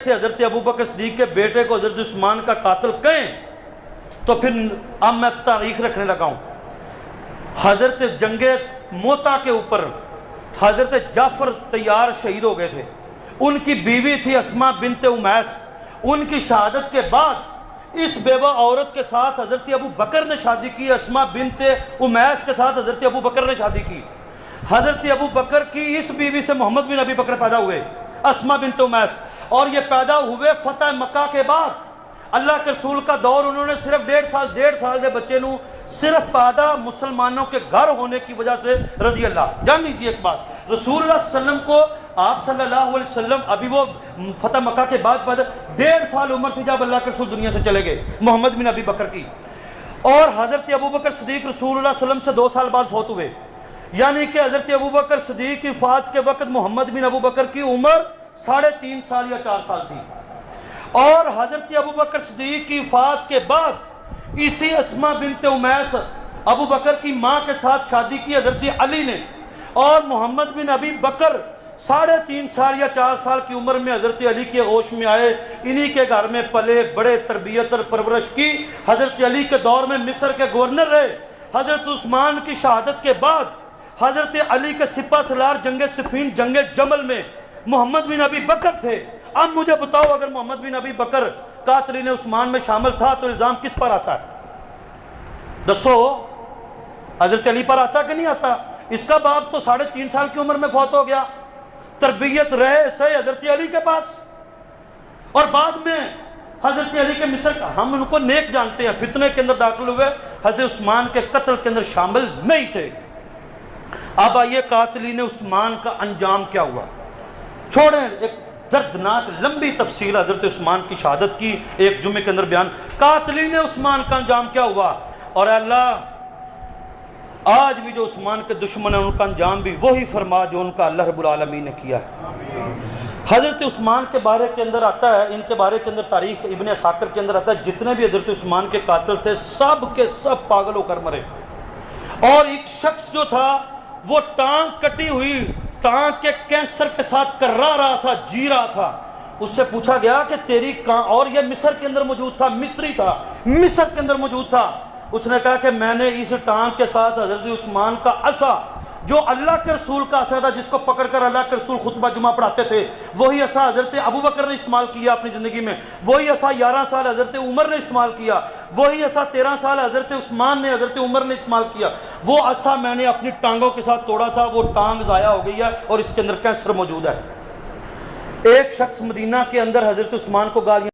سے حضرت ابو بکر صدیق کے بیٹے کو حضرت عثمان کا قاتل کہیں تو پھر اب میں تاریخ رکھنے لگا ہوں۔ حضرت جنگ موتا کے اوپر حضرت جعفر طیار شہید ہو گئے تھے، ان کی بیوی تھی اسماء بنت امیس، ان کی شہادت کے بعد اس بیوہ عورت کے ساتھ حضرت ابو بکر نے شادی کی، اسماء بنت امیس کے ساتھ حضرت ابو بکر نے شادی کی۔ حضرت ابو بکر کی اس بیوی سے محمد بن ابی بکر پیدا ہوئے، اسماء بنت امیس، اور یہ پیدا ہوئے فتح مکہ کے بعد۔ اللہ کے رسول کا دور انہوں نے صرف ڈیڑھ سال دے بچے نو صرف پیدا مسلمانوں کے گھر ہونے کی وجہ سے رضی اللہ۔ جان لیجیے ایک بات، رسول اللہ صلی اللہ علیہ وسلم کو آپ صلی اللہ علیہ وسلم ابھی وہ فتح مکہ کے بعد پیدا 1.5 سال عمر تھی جب اللہ کے رسول دنیا سے چلے گئے، محمد بن ابی بکر کی، اور حضرت ابو بکر صدیق رسول اللہ صلی اللہ علیہ وسلم سے 2 سال بعد فوت ہوئے، یعنی کہ حضرت ابو بکر صدیق کی وفات کے وقت محمد بن ابو بکر کی عمر 3.5 سال یا 4 سال تھی، اور حضرت ابو بکر صدیق کی وفات کے بعد اسی اسماء بنت امیس ابو بکر کی ماں کے ساتھ شادی کی حضرت علی نے، اور محمد بن ابی بکر 3.5 سال یا 4 سال کی عمر میں حضرت علی کے ہوش میں آئے، انہی کے گھر میں پلے بڑے، تربیت اور پرورش کی۔ حضرت علی کے دور میں مصر کے گورنر رہے۔ حضرت عثمان کی شہادت کے بعد حضرت علی کے سپہ سالار جنگ صفین جنگ جمل میں محمد بن ابی بکر تھے۔ اب مجھے بتاؤ، اگر محمد بن ابی بکر قاتلین عثمان میں شامل تھا تو الزام کس پر آتا ہے؟ دسو، حضرت علی پر آتا کہ نہیں آتا؟ اس کا باپ تو 3.5 سال کی عمر میں فوت ہو گیا، تربیت رہے سے حضرت علی کے پاس، اور بعد میں حضرت علی کے مصر کا ہم ان کو نیک جانتے ہیں، فتنے کے اندر داخل ہوئے، حضرت عثمان کے قتل کے اندر شامل نہیں تھے۔ اب آئیے قاتلین عثمان کا انجام کیا ہوا، چھوڑیں ایک دردناک لمبی تفصیل حضرت عثمان کی شہادت کی ایک جمعے کے اندر بیان، قاتلین عثمان کا انجام کیا ہوا، اور اللہ آج بھی جو عثمان کے دشمن ہیں ان کا انجام بھی وہی فرما جو ان کا اللہ رب العالمین نے کیا ہے۔ حضرت عثمان کے بارے کے اندر آتا ہے، ان کے بارے کے اندر تاریخ ابن عساکر کے اندر آتا ہے، جتنے بھی حضرت عثمان کے قاتل تھے سب کے سب پاگل ہو کر مرے، اور ایک شخص جو تھا وہ ٹانگ کٹی ہوئی ٹانگ کے کینسر کے ساتھ کرا رہا تھا، جی رہا تھا۔ اس سے پوچھا گیا کہ تیری کہاں، اور یہ مصر کے اندر موجود تھا، مصری تھا، مصر کے اندر موجود تھا۔ اس نے کہا کہ میں نے اس ٹانگ کے ساتھ حضرت عثمان کا عصا، جو اللہ کے رسول کا عصا تھا جس کو پکڑ کر اللہ کے رسول خطبہ جمعہ پڑھاتے تھے، وہی عصا حضرت ابو بکر نے استعمال کیا اپنی زندگی میں، وہی عصا 11 سال حضرت عمر نے استعمال کیا، وہی عصا 13 سال حضرت عثمان نے حضرت عمر نے استعمال کیا۔ وہ عصا میں نے اپنی ٹانگوں کے ساتھ توڑا تھا، وہ ٹانگ ضائع ہو گئی ہے اور اس کے اندر کینسر موجود ہے۔ ایک شخص مدینہ کے اندر حضرت عثمان کو گالیاں